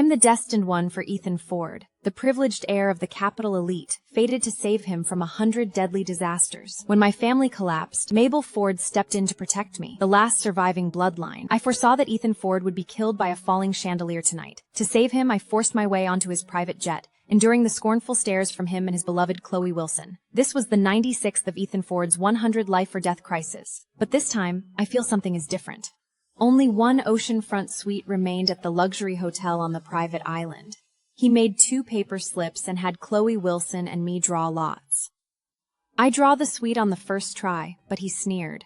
I'm the destined one for Ethan Ford, the privileged heir of the capital elite, fated to save him from 100 deadly disasters. When my family collapsed, Mabel Ford stepped in to protect me, the last surviving bloodline. I foresaw that Ethan Ford would be killed by a falling chandelier tonight. To save him, I forced my way onto his private jet, enduring the scornful stares from him and his beloved Chloe Wilson. This was the 96th of Ethan Ford's 100 life-or-death crisis. But this time, I feel something is different. Only one oceanfront suite remained at the luxury hotel on the private island. He made 2 paper slips and had Chloe Wilson and me draw lots. I draw the suite on the first try, but he sneered.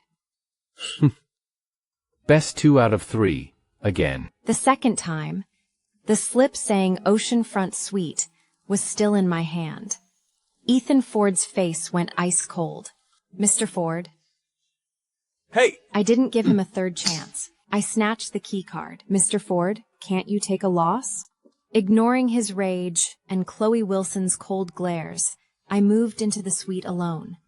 Best 2 out of 3, again. The second time, the slip saying oceanfront suite was still in my hand. Ethan Ford's face went ice cold. Mr. Ford? Hey! I didn't give him a third chance. I snatched the key card. Mr. Ford, can't you take a loss? Ignoring his rage and Chloe Wilson's cold glares, I moved into the suite alone.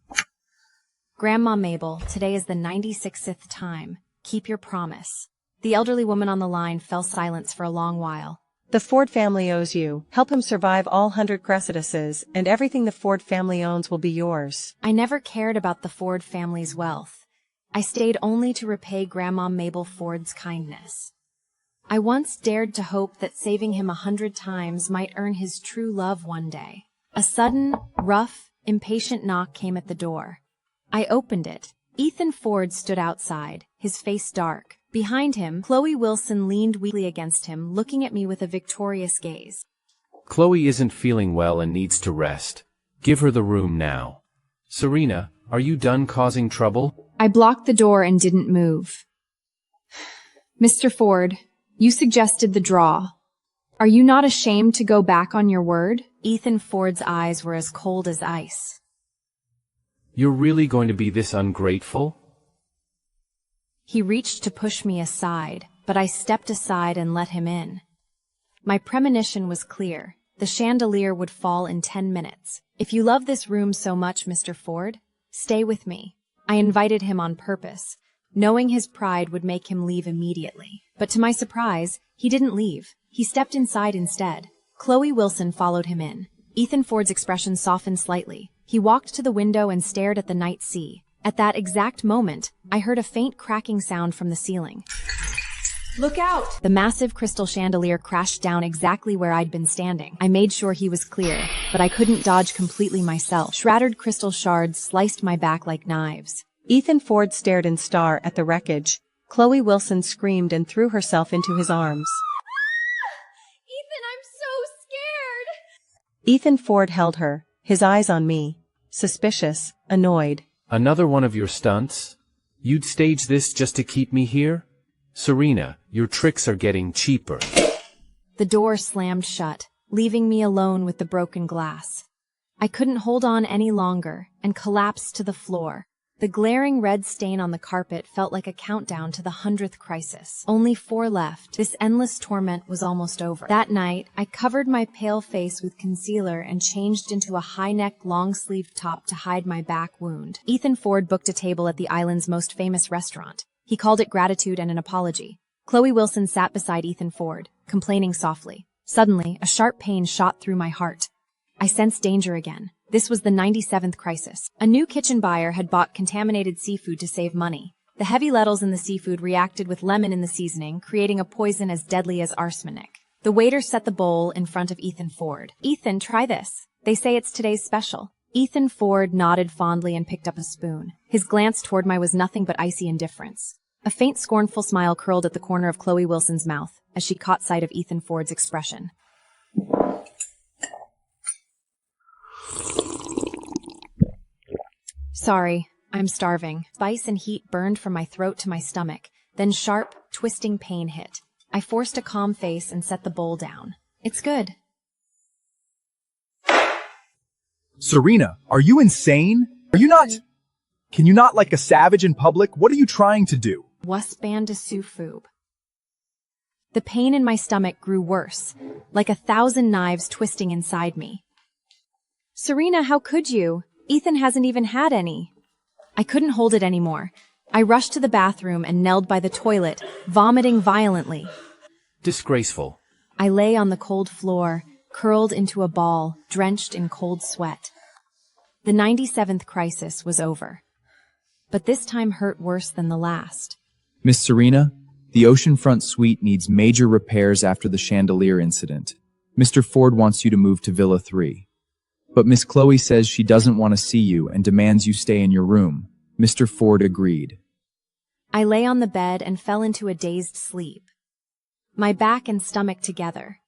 Grandma Mabel, today is the 96th time. Keep your promise. The elderly woman on the line fell silent for a long while. The Ford family owes you. Help him survive all 100 cressiduses, and everything the Ford family owns will be yours. I never cared about the Ford family's wealth. I stayed only to repay Grandma Mabel Ford's kindness. I once dared to hope that saving him 100 times might earn his true love one day. A sudden, rough, impatient knock came at the door. I opened it. Ethan Ford stood outside, his face dark. Behind him, Chloe Wilson leaned weakly against him, looking at me with a victorious gaze. Chloe isn't feeling well and needs to rest. Give her the room now. Serena, are you done causing trouble? I blocked the door and didn't move. Mr. Ford, you suggested the draw. Are you not ashamed to go back on your word? Ethan Ford's eyes were as cold as ice. You're really going to be this ungrateful? He reached to push me aside, but I stepped aside and let him in. My premonition was clear. The chandelier would fall in 10 minutes. If you love this room so much, Mr. Ford, stay with me. I invited him on purpose, knowing his pride would make him leave immediately. But to my surprise, he didn't leave. He stepped inside instead. Chloe Wilson followed him in. Ethan Ford's expression softened slightly. He walked to the window and stared at the night sea. At that exact moment, I heard a faint cracking sound from the ceiling. Look out! The massive crystal chandelier crashed down exactly where I'd been standing. I made sure he was clear, but I couldn't dodge completely myself. Shattered crystal shards sliced my back like knives. Ethan Ford stared in stare at the wreckage. Chloe Wilson screamed and threw herself into his arms. Ethan, I'm so scared! Ethan Ford held her, his eyes on me, suspicious, annoyed. Another one of your stunts? You'd stage this just to keep me here? Serena, your tricks are getting cheaper. The door slammed shut, leaving me alone with the broken glass. I couldn't hold on any longer and collapsed to the floor. The glaring red stain on the carpet felt like a countdown to the 100th crisis. Only 4 left. This endless torment was almost over. That night, I covered my pale face with concealer and changed into a high-neck, long-sleeved top to hide my back wound. Ethan Ford booked a table at the island's most famous restaurant. He called it gratitude and an apology. Chloe Wilson sat beside Ethan Ford, complaining softly. Suddenly, a sharp pain shot through my heart. I sensed danger again. This was the 97th crisis. A new kitchen buyer had bought contaminated seafood to save money. The heavy metals in the seafood reacted with lemon in the seasoning, creating a poison as deadly as arsenic. The waiter set the bowl in front of Ethan Ford. Ethan, try this. They say it's today's special. Ethan Ford nodded fondly and picked up a spoon. His glance toward me was nothing but icy indifference. A faint scornful smile curled at the corner of Chloe Wilson's mouth as she caught sight of Ethan Ford's expression. Sorry, I'm starving. Spice and heat burned from my throat to my stomach. Then sharp, twisting pain hit. I forced a calm face and set the bowl down. It's good. Serena, are you insane? Are you not? Can you not like a savage in public? What are you trying to do? Waspan de Sufub. The pain in my stomach grew worse, like 1,000 knives twisting inside me. Serena, how could you? Ethan hasn't even had any. I couldn't hold it anymore. I rushed to the bathroom and knelt by the toilet, vomiting violently. Disgraceful. I lay on the cold floor, curled into a ball, drenched in cold sweat. The 97th crisis was over. But this time hurt worse than the last. Miss Serena, the oceanfront suite needs major repairs after the chandelier incident. Mr. Ford wants you to move to Villa 3. But Miss Chloe says she doesn't want to see you and demands you stay in your room. Mr. Ford agreed. I lay on the bed and fell into a dazed sleep. My back and stomach together.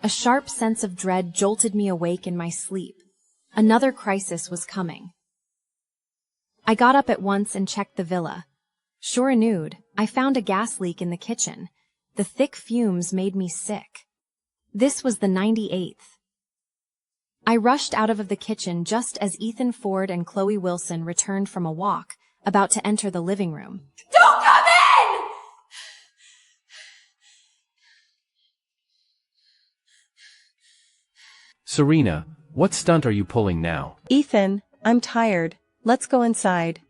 A sharp sense of dread jolted me awake in my sleep. Another crisis was coming. I got up at once and checked the villa. Sure enough, I found a gas leak in the kitchen. The thick fumes made me sick. This was the 98th. I rushed out of the kitchen just as Ethan Ford and Chloe Wilson returned from a walk, about to enter the living room. Don't come in! Serena, what stunt are you pulling now? Ethan, I'm tired. Let's go inside.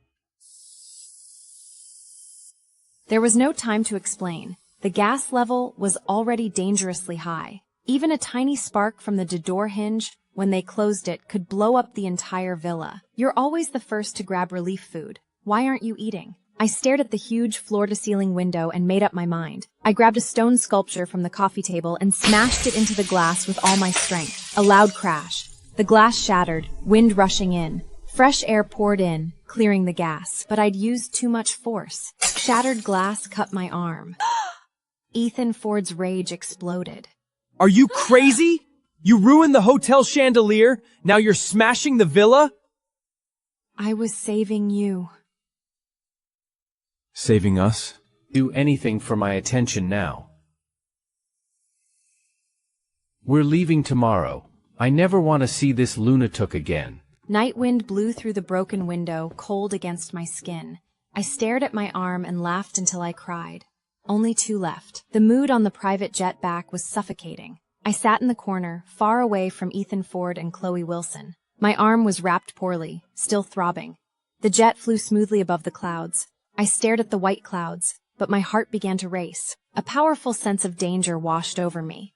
There was no time to explain. The gas level was already dangerously high. Even a tiny spark from the door hinge, when they closed it, could blow up the entire villa. You're always the first to grab relief food. Why aren't you eating? I stared at the huge floor-to-ceiling window and made up my mind. I grabbed a stone sculpture from the coffee table and smashed it into the glass with all my strength. A loud crash. The glass shattered, wind rushing in. Fresh air poured in, clearing the gas, but I'd used too much force. Shattered glass cut my arm. Ethan Ford's rage exploded. Are you crazy? You ruined the hotel chandelier, now you're smashing the villa? I was saving you. Saving us? Do anything for my attention now. We're leaving tomorrow. I never want to see this lunatic again. Night wind blew through the broken window, cold against my skin. I stared at my arm and laughed until I cried. Only 2 left. The mood on the private jet back was suffocating. I sat in the corner, far away from Ethan Ford and Chloe Wilson. My arm was wrapped poorly, still throbbing. The jet flew smoothly above the clouds. I stared at the white clouds, but my heart began to race. A powerful sense of danger washed over me.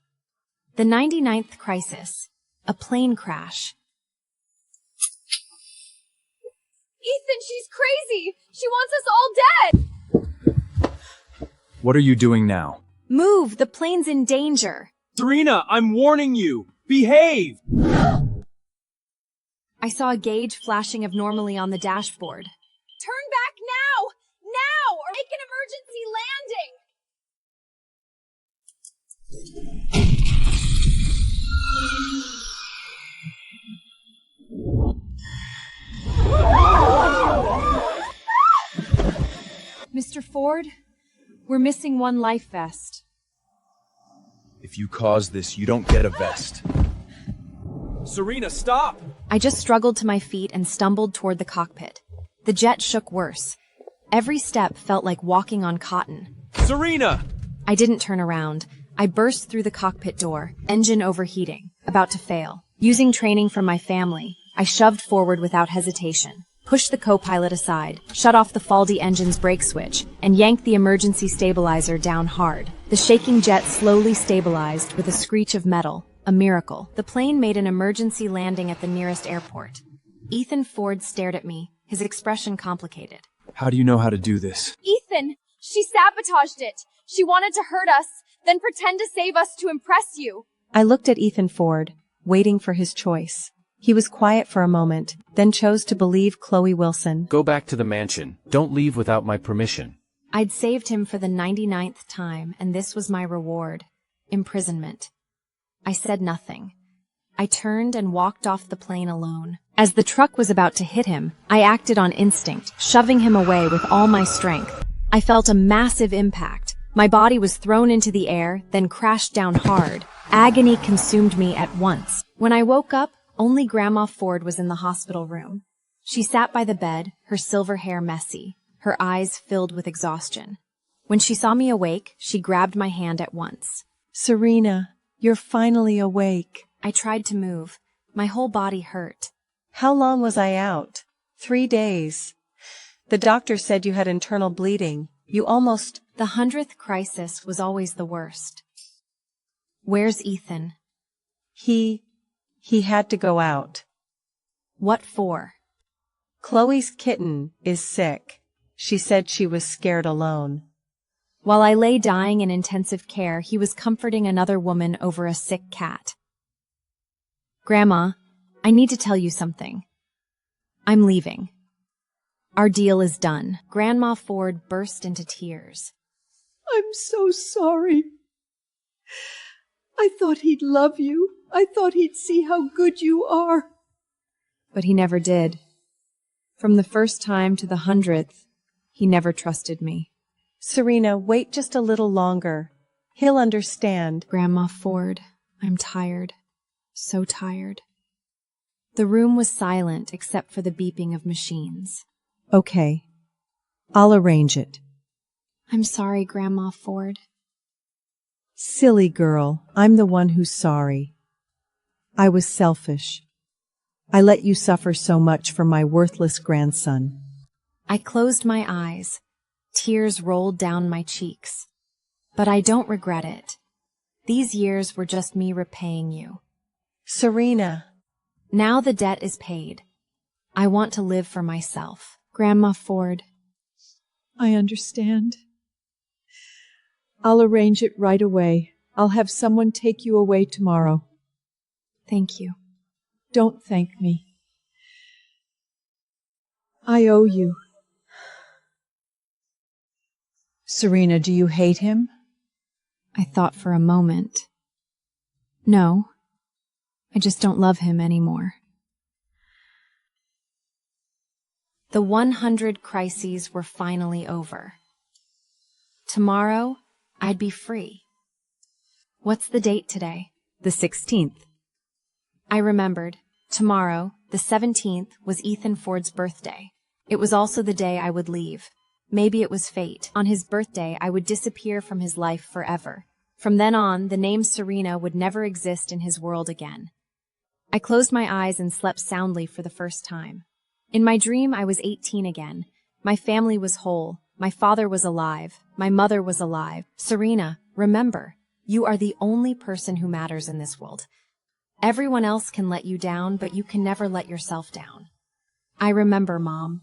The 99th crisis. A plane crash. Ethan, she's crazy! She wants us all dead! What are you doing now? Move! The plane's in danger! Serena, I'm warning you! Behave! I saw a gauge flashing abnormally on the dashboard. Turn back now! Now! Or make an emergency landing! Mr. Ford, we're missing 1 life vest. If you cause this, you don't get a vest. Serena, stop! I just struggled to my feet and stumbled toward the cockpit. The jet shook worse. Every step felt like walking on cotton. Serena! I didn't turn around. I burst through the cockpit door, engine overheating, about to fail. Using training from my family, I shoved forward without hesitation, pushed the co-pilot aside, shut off the faulty engine's brake switch, and yanked the emergency stabilizer down hard. The shaking jet slowly stabilized with a screech of metal. A miracle. The plane made an emergency landing at the nearest airport. Ethan Ford stared at me, his expression complicated. How do you know how to do this? Ethan, she sabotaged it. She wanted to hurt us, then pretend to save us to impress you. I looked at Ethan Ford, waiting for his choice. He was quiet for a moment, then chose to believe Chloe Wilson. Go back to the mansion. Don't leave without my permission. I'd saved him for the 99th time, and this was my reward. Imprisonment. I said nothing. I turned and walked off the plane alone. As the truck was about to hit him, I acted on instinct, shoving him away with all my strength. I felt a massive impact. My body was thrown into the air, then crashed down hard. Agony consumed me at once. When I woke up, only Grandma Ford was in the hospital room. She sat by the bed, her silver hair messy, her eyes filled with exhaustion. When she saw me awake, she grabbed my hand at once. Serena, you're finally awake. I tried to move. My whole body hurt. How long was I out? 3 days. The doctor said you had internal bleeding. You almost... The 100th crisis was always the worst. Where's Ethan? He had to go out. What for? Chloe's kitten is sick. She said she was scared alone. While I lay dying in intensive care, he was comforting another woman over a sick cat. Grandma, I need to tell you something. I'm leaving. Our deal is done. Grandma Ford burst into tears. I'm so sorry. I thought he'd love you. I thought he'd see how good you are. But he never did. From the first time to the 100th, he never trusted me. Serena, wait just a little longer. He'll understand. Grandma Ford, I'm tired. So tired. The room was silent except for the beeping of machines. Okay. I'll arrange it. I'm sorry, Grandma Ford. Silly girl, I'm the one who's sorry. I was selfish. I let you suffer so much for my worthless grandson. I closed my eyes. Tears rolled down my cheeks. But I don't regret it. These years were just me repaying you. Serena. Now the debt is paid. I want to live for myself. Grandma Ford. I understand. I'll arrange it right away. I'll have someone take you away tomorrow. Thank you. Don't thank me. I owe you. Serena, do you hate him? I thought for a moment. No. I just don't love him anymore. The 100 crises were finally over. Tomorrow, I'd be free. What's the date today? The 16th. I remembered. Tomorrow, the 17th, was Ethan Ford's birthday. It was also the day I would leave. Maybe it was fate. On his birthday, I would disappear from his life forever. From then on, the name Serena would never exist in his world again. I closed my eyes and slept soundly for the first time. In my dream, I was 18 again. My family was whole. My father was alive. My mother was alive. Serena, remember, you are the only person who matters in this world. Everyone else can let you down, but you can never let yourself down. I remember, Mom.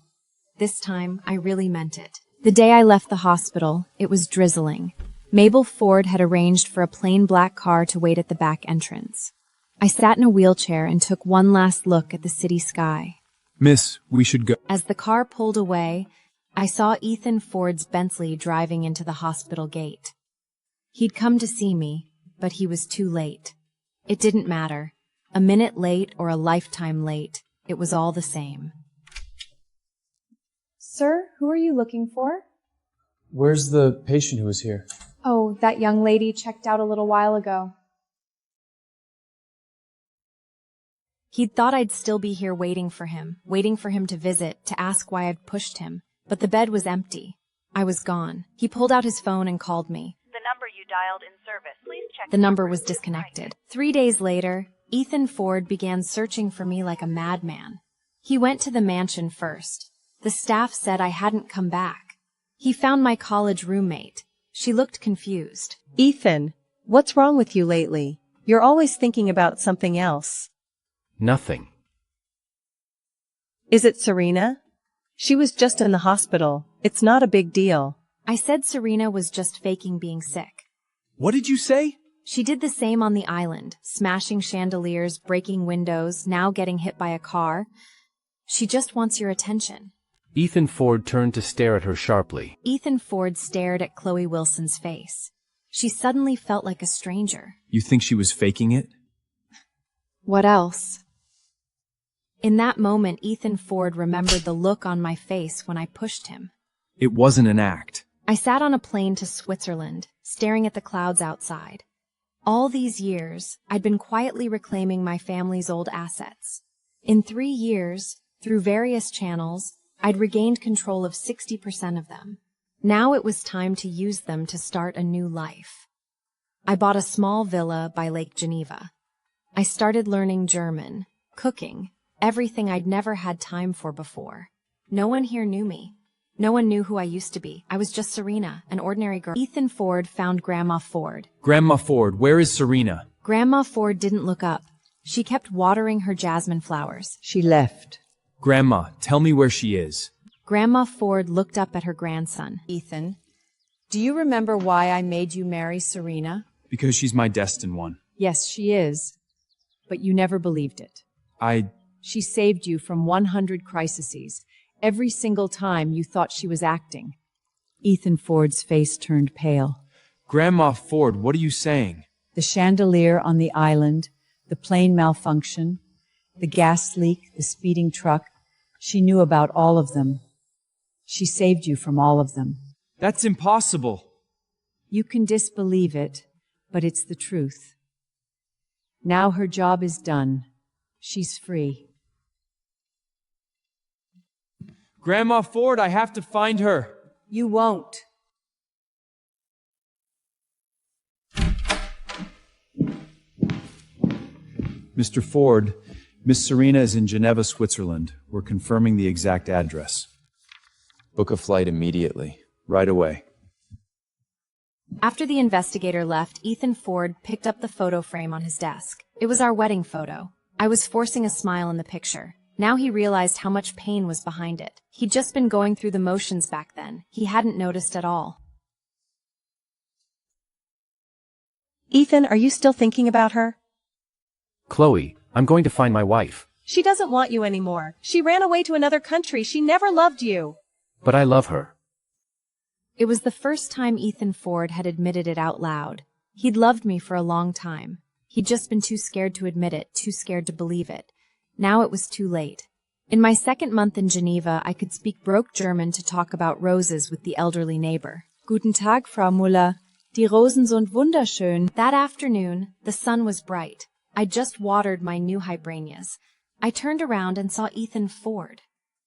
This time, I really meant it. The day I left the hospital, it was drizzling. Mabel Ford had arranged for a plain black car to wait at the back entrance. I sat in a wheelchair and took one last look at the city sky. Miss, we should go. As the car pulled away, I saw Ethan Ford's Bentley driving into the hospital gate. He'd come to see me, but he was too late. It didn't matter. A minute late or a lifetime late, it was all the same. Sir, who are you looking for? Where's the patient who was here? Oh, that young lady checked out a little while ago. He'd thought I'd still be here waiting for him to visit, to ask why I'd pushed him. But the bed was empty. I was gone. He pulled out his phone and called me. The number you dialed in service. Please check. The number was disconnected. 3 days later, Ethan Ford began searching for me like a madman. He went to the mansion first. The staff said I hadn't come back. He found my college roommate. She looked confused. Ethan, what's wrong with you lately? You're always thinking about something else. Nothing. Is it Serena? She was just in the hospital. It's not a big deal. I said Serena was just faking being sick. What did you say? She did the same on the island, smashing chandeliers, breaking windows, now getting hit by a car. She just wants your attention. Ethan Ford turned to stare at her sharply. Ethan Ford stared at Chloe Wilson's face. She suddenly felt like a stranger. You think she was faking it? What else? In that moment, Ethan Ford remembered the look on my face when I pushed him. It wasn't an act. I sat on a plane to Switzerland, staring at the clouds outside. All these years, I'd been quietly reclaiming my family's old assets. In 3 years, through various channels, I'd regained control of 60% of them. Now it was time to use them to start a new life. I bought a small villa by Lake Geneva. I started learning German, cooking, everything I'd never had time for before. No one here knew me. No one knew who I used to be. I was just Serena, an ordinary girl. Ethan Ford found Grandma Ford. Grandma Ford, where is Serena? Grandma Ford didn't look up. She kept watering her jasmine flowers. She left. Grandma, tell me where she is. Grandma Ford looked up at her grandson. Ethan, do you remember why I made you marry Serena? Because she's my destined one. Yes, she is. But you never believed it. She saved you from 100 crises. Every single time you thought she was acting. Ethan Ford's face turned pale. Grandma Ford, what are you saying? The chandelier on the island, the plane malfunction, the gas leak, the speeding truck. She knew about all of them. She saved you from all of them. That's impossible. You can disbelieve it, but it's the truth. Now her job is done. She's free. Grandma Ford, I have to find her. You won't. Mr. Ford, Miss Serena is in Geneva, Switzerland. We're confirming the exact address. Book a flight immediately. Right away. After the investigator left, Ethan Ford picked up the photo frame on his desk. It was our wedding photo. I was forcing a smile in the picture. Now he realized how much pain was behind it. He'd just been going through the motions back then. He hadn't noticed at all. Ethan, are you still thinking about her? Chloe, I'm going to find my wife. She doesn't want you anymore. She ran away to another country. She never loved you. But I love her. It was the first time Ethan Ford had admitted it out loud. He'd loved me for a long time. He'd just been too scared to admit it, too scared to believe it. Now it was too late. In my second month in Geneva, I could speak broke German to talk about roses with the elderly neighbor. Guten Tag, Frau Müller. Die Rosen sind wunderschön. That afternoon, the sun was bright. I just watered my new hybranias. I turned around and saw Ethan Ford.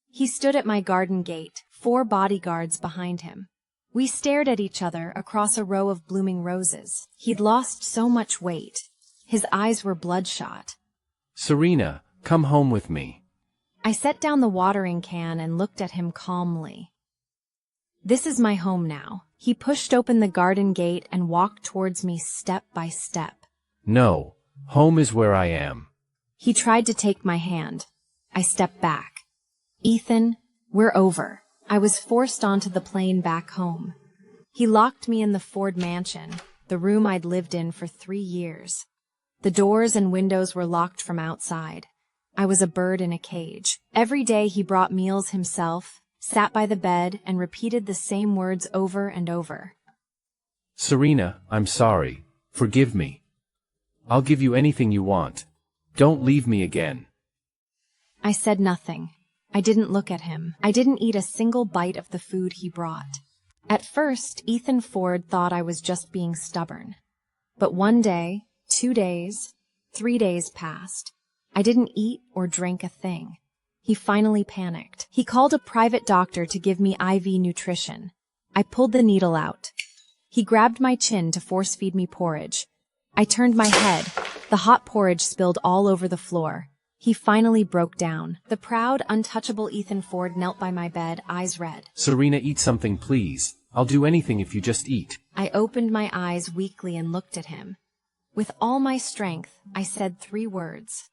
He stood at my garden gate, 4 bodyguards behind him. We stared at each other across a row of blooming roses. He'd lost so much weight. His eyes were bloodshot. Serena, come home with me. I set down the watering can and looked at him calmly. This is my home now. He pushed open the garden gate and walked towards me step by step. No, home is where I am. He tried to take my hand. I stepped back. Ethan, we're over. I was forced onto the plane back home. He locked me in the Ford mansion, the room I'd lived in for 3 years. The doors and windows were locked from outside. I was a bird in a cage. Every day he brought meals himself, sat by the bed, and repeated the same words over and over. Serena, I'm sorry. Forgive me. I'll give you anything you want. Don't leave me again. I said nothing. I didn't look at him. I didn't eat a single bite of the food he brought. At first, Ethan Ford thought I was just being stubborn. But 1 day, 2 days, 3 days passed. I didn't eat or drink a thing. He finally panicked. He called a private doctor to give me IV nutrition. I pulled the needle out. He grabbed my chin to force-feed me porridge. I turned my head. The hot porridge spilled all over the floor. He finally broke down. The proud, untouchable Ethan Ford knelt by my bed, eyes red. Serena, eat something, please. I'll do anything if you just eat. I opened my eyes weakly and looked at him. With all my strength, I said 3 words.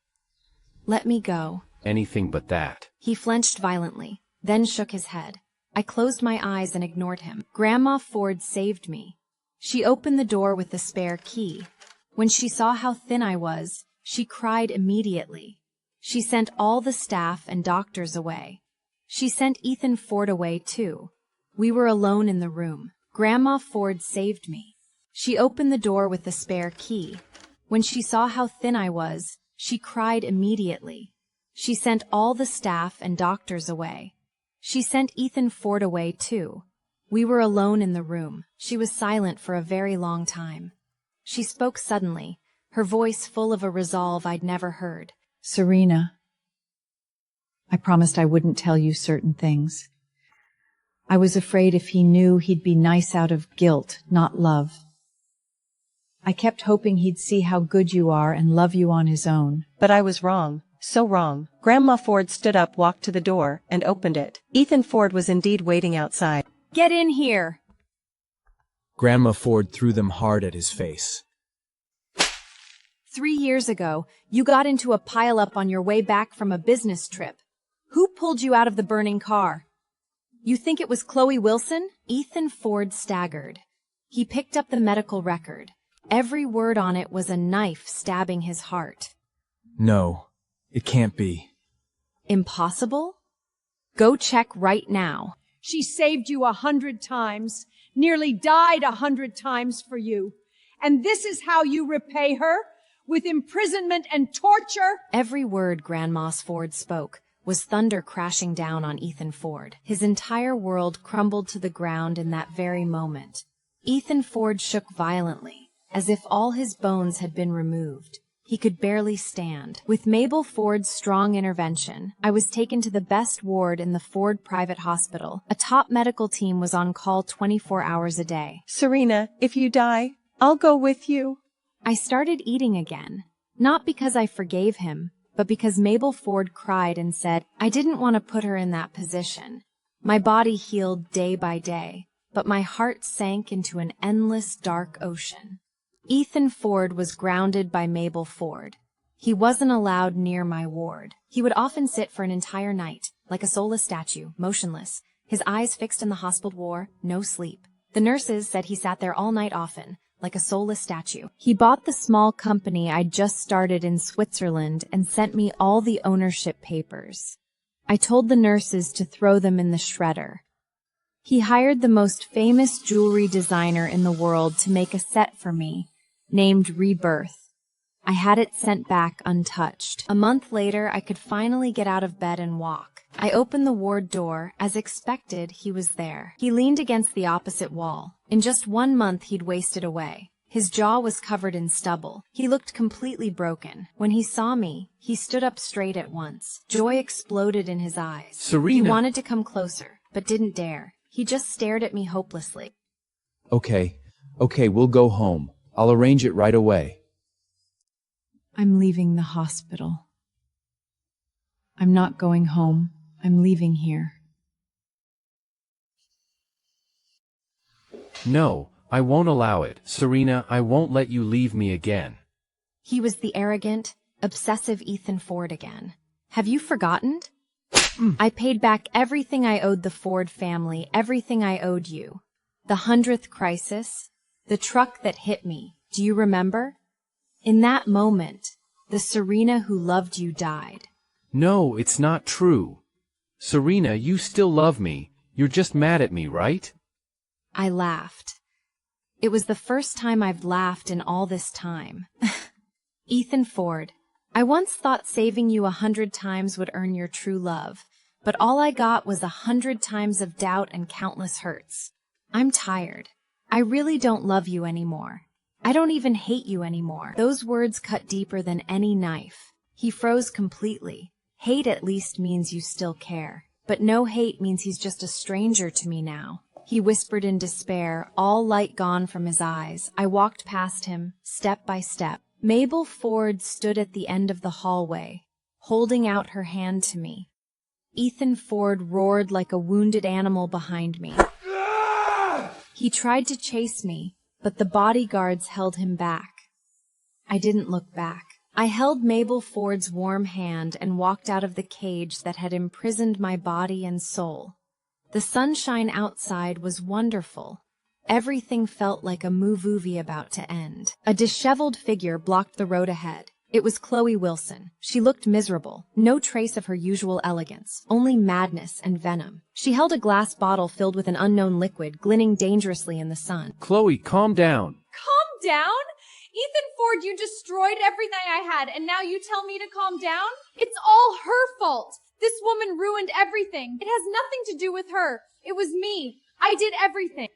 Let me go. Anything but that. He flinched violently, then shook his head. I closed my eyes and ignored him. Grandma Ford saved me. She opened the door with the spare key. When she saw how thin I was, she cried immediately. She sent all the staff and doctors away. She sent Ethan Ford away, too. We were alone in the room. Grandma Ford saved me. She opened the door with the spare key. When she saw how thin I was, she cried immediately. She sent all the staff and doctors away. She sent Ethan Ford away, too. We were alone in the room. She was silent for a very long time. She spoke suddenly, her voice full of a resolve I'd never heard. Serena, I promised I wouldn't tell you certain things. I was afraid if he knew, he'd be nice out of guilt, not love. I kept hoping he'd see how good you are and love you on his own. But I was wrong. So wrong. Grandma Ford stood up, walked to the door, and opened it. Ethan Ford was indeed waiting outside. Get in here! Grandma Ford threw them hard at his face. 3 years ago, you got into a pileup on your way back from a business trip. Who pulled you out of the burning car? You think it was Chloe Wilson? Ethan Ford staggered. He picked up the medical record. Every word on it was a knife stabbing his heart. No, it can't be. Impossible? Go check right now. She saved you 100 times, nearly died 100 times for you. And this is how you repay her? With imprisonment and torture? Every word Grandma Ford spoke was thunder crashing down on Ethan Ford. His entire world crumbled to the ground in that very moment. Ethan Ford shook violently, as if all his bones had been removed. He could barely stand. With Mabel Ford's strong intervention, I was taken to the best ward in the Ford Private Hospital. A top medical team was on call 24 hours a day. Serena, if you die, I'll go with you. I started eating again, not because I forgave him, but because Mabel Ford cried and said, I didn't want to put her in that position. My body healed day by day, but my heart sank into an endless dark ocean. Ethan Ford was grounded by Mabel Ford. He wasn't allowed near my ward. He would often sit for an entire night, like a soulless statue, motionless, his eyes fixed in the hospital ward, no sleep. The nurses said he sat there all night often, like a soulless statue. He bought the small company I'd just started in Switzerland and sent me all the ownership papers. I told the nurses to throw them in the shredder. He hired the most famous jewelry designer in the world to make a set for me, named Rebirth. I had it sent back untouched. A month later, I could finally get out of bed and walk. I opened the ward door. As expected, he was there. He leaned against the opposite wall. In just 1 month, he'd wasted away. His jaw was covered in stubble. He looked completely broken. When he saw me, he stood up straight at once. Joy exploded in his eyes. Serena! He wanted to come closer, but didn't dare. He just stared at me hopelessly. Okay, we'll go home. I'll arrange it right away. I'm leaving the hospital. I'm not going home. I'm leaving here. No, I won't allow it. Serena, I won't let you leave me again. He was the arrogant, obsessive Ethan Ford again. Have you forgotten? I paid back everything I owed the Ford family, everything I owed you. The 100th crisis, the truck that hit me, do you remember? In that moment, the Serena who loved you died. No, it's not true. Serena, you still love me. You're just mad at me, right? I laughed. It was the first time I've laughed in all this time. Ethan Ford, I once thought saving you 100 times would earn your true love, but all I got was 100 times of doubt and countless hurts. I'm tired. I really don't love you anymore. I don't even hate you anymore. Those words cut deeper than any knife. He froze completely. Hate at least means you still care. But no hate means he's just a stranger to me now. He whispered in despair, all light gone from his eyes. I walked past him, step by step. Mabel Ford stood at the end of the hallway, holding out her hand to me. Ethan Ford roared like a wounded animal behind me. He tried to chase me, but the bodyguards held him back. I didn't look back. I held Mabel Ford's warm hand and walked out of the cage that had imprisoned my body and soul. The sunshine outside was wonderful. Everything felt like a movie about to end. A disheveled figure blocked the road ahead. It was Chloe Wilson. She looked miserable, no trace of her usual elegance, only madness and venom. She held a glass bottle filled with an unknown liquid, glinting dangerously in the sun. Chloe, calm down. Calm down? Ethan Ford, you destroyed everything I had, and now you tell me to calm down? It's all her fault. This woman ruined everything. It has nothing to do with her. It was me. I did everything.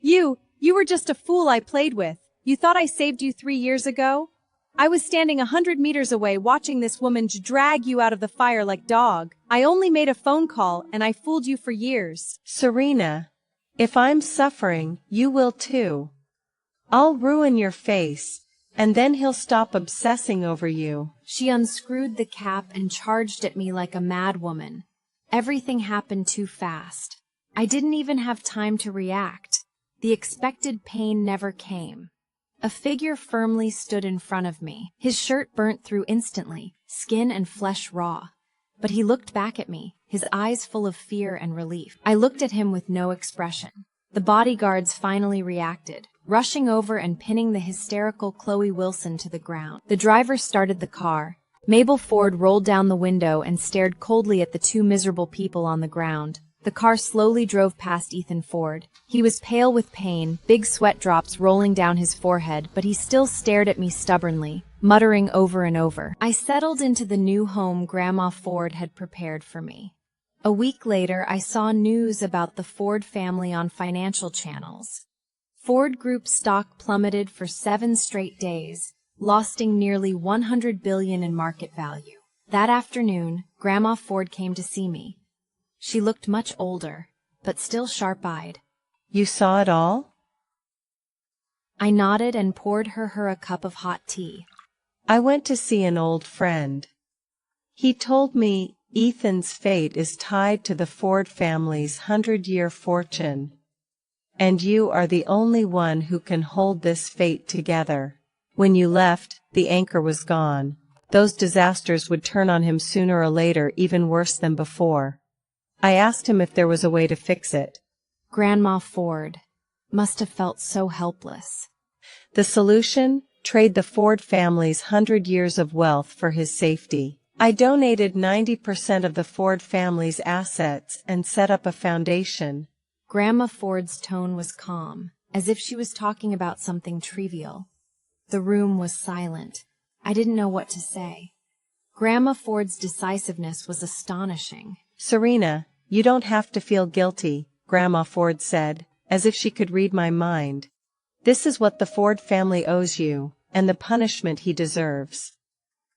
You were just a fool I played with. You thought I saved you 3 years ago? I was standing 100 meters away watching this woman drag you out of the fire like dog. I only made a phone call and I fooled you for years. Serena, if I'm suffering, you will too. I'll ruin your face, And then he'll stop obsessing over you. She unscrewed the cap and charged at me like a madwoman. Everything happened too fast. I didn't even have time to react. The expected pain never came. A figure firmly stood in front of me. His shirt burnt through instantly, skin and flesh raw. But he looked back at me, his eyes full of fear and relief. I looked at him with no expression. The bodyguards finally reacted, rushing over and pinning the hysterical Chloe Wilson to the ground. The driver started the car. Mabel Ford rolled down the window and stared coldly at the two miserable people on the ground. The car slowly drove past Ethan Ford. He was pale with pain, big sweat drops rolling down his forehead, but he still stared at me stubbornly, muttering over and over. I settled into the new home Grandma Ford had prepared for me. A week later, I saw news about the Ford family on financial channels. Ford Group stock plummeted for 7 straight days, losing nearly $100 billion in market value. That afternoon, Grandma Ford came to see me. She looked much older, but still sharp-eyed. You saw it all? I nodded and poured her a cup of hot tea. I went to see an old friend. He told me Ethan's fate is tied to the Ford family's 100-year fortune. And you are the only one who can hold this fate together. When you left, the anchor was gone. Those disasters would turn on him sooner or later, even worse than before. I asked him if there was a way to fix it. Grandma Ford must have felt so helpless. The solution? Trade the Ford family's 100 years of wealth for his safety. I donated 90% of the Ford family's assets and set up a foundation. Grandma Ford's tone was calm, as if she was talking about something trivial. The room was silent. I didn't know what to say. Grandma Ford's decisiveness was astonishing. Serena, you don't have to feel guilty, Grandma Ford said, as if she could read my mind. This is what the Ford family owes you, and the punishment he deserves.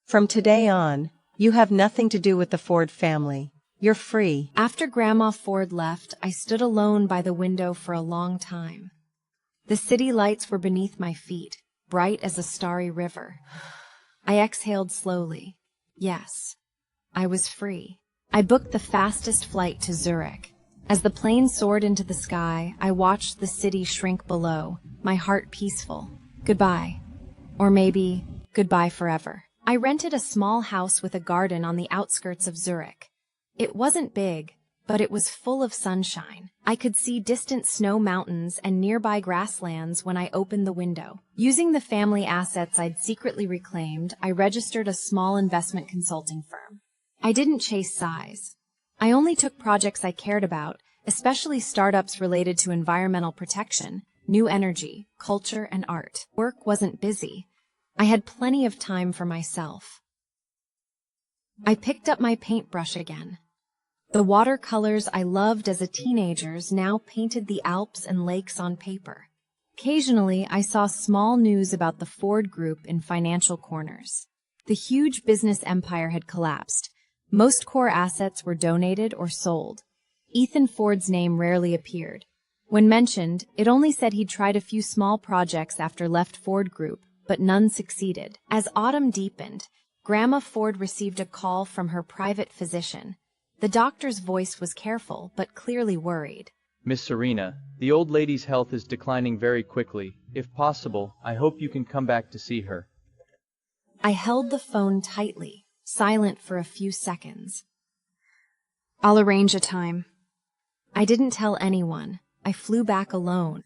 From today on, you have nothing to do with the Ford family. You're free. After Grandma Ford left, I stood alone by the window for a long time. The city lights were beneath my feet, bright as a starry river. I exhaled slowly. Yes, I was free. I booked the fastest flight to Zurich. As the plane soared into the sky, I watched the city shrink below, my heart peaceful. Goodbye. Or maybe, goodbye forever. I rented a small house with a garden on the outskirts of Zurich. It wasn't big, but it was full of sunshine. I could see distant snow mountains and nearby grasslands when I opened the window. Using the family assets I'd secretly reclaimed, I registered a small investment consulting firm. I didn't chase size. I only took projects I cared about, especially startups related to environmental protection, new energy, culture, and art. Work wasn't busy. I had plenty of time for myself. I picked up my paintbrush again. The watercolors I loved as a teenager now painted the Alps and lakes on paper. Occasionally, I saw small news about the Ford Group in financial corners. The huge business empire had collapsed. Most core assets were donated or sold. Ethan Ford's name rarely appeared. When mentioned, it only said he'd tried a few small projects after left Ford Group, but none succeeded. As autumn deepened, Grandma Ford received a call from her private physician. The doctor's voice was careful, but clearly worried. Miss Serena, the old lady's health is declining very quickly. If possible, I hope you can come back to see her. I held the phone tightly, silent for a few seconds. I'll arrange a time. I didn't tell anyone. I flew back alone.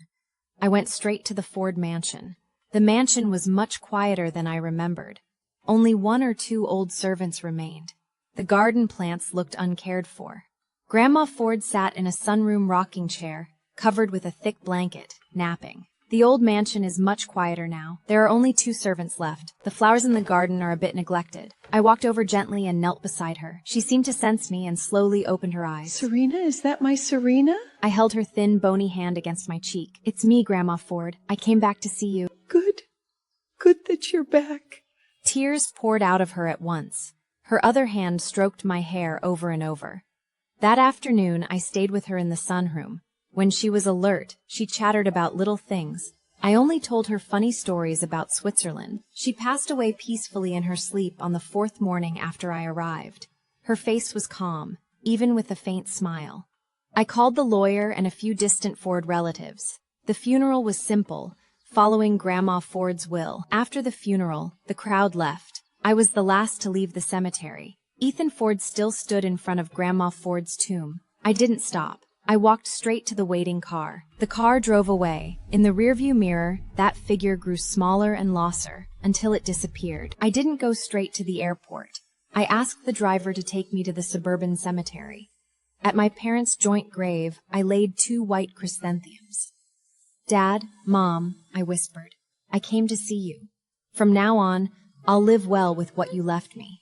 I went straight to the Ford mansion. The mansion was much quieter than I remembered. Only 1 or 2 old servants remained. The garden plants looked uncared for. Grandma Ford sat in a sunroom rocking chair, covered with a thick blanket, napping. The old mansion is much quieter now. There are only 2 servants left. The flowers in the garden are a bit neglected. I walked over gently and knelt beside her. She seemed to sense me and slowly opened her eyes. Serena, is that my Serena? I held her thin, bony hand against my cheek. It's me, Grandma Ford. I came back to see you. Good. Good that you're back. Tears poured out of her at once. Her other hand stroked my hair over and over. That afternoon, I stayed with her in the sunroom. When she was alert, she chattered about little things, I only told her funny stories about Switzerland. She passed away peacefully in her sleep on the 4th morning after I arrived. Her face was calm, even with a faint smile. I called the lawyer and a few distant Ford relatives. The funeral was simple, following Grandma Ford's will. After the funeral, the crowd left. I was the last to leave the cemetery. Ethan Ford still stood in front of Grandma Ford's tomb. I didn't stop. I walked straight to the waiting car. The car drove away. In the rearview mirror, that figure grew smaller and losser, until it disappeared. I didn't go straight to the airport. I asked the driver to take me to the suburban cemetery. At my parents' joint grave, I laid 2 white chrysanthemums. "Dad, Mom," I whispered, "I came to see you. From now on, I'll live well with what you left me."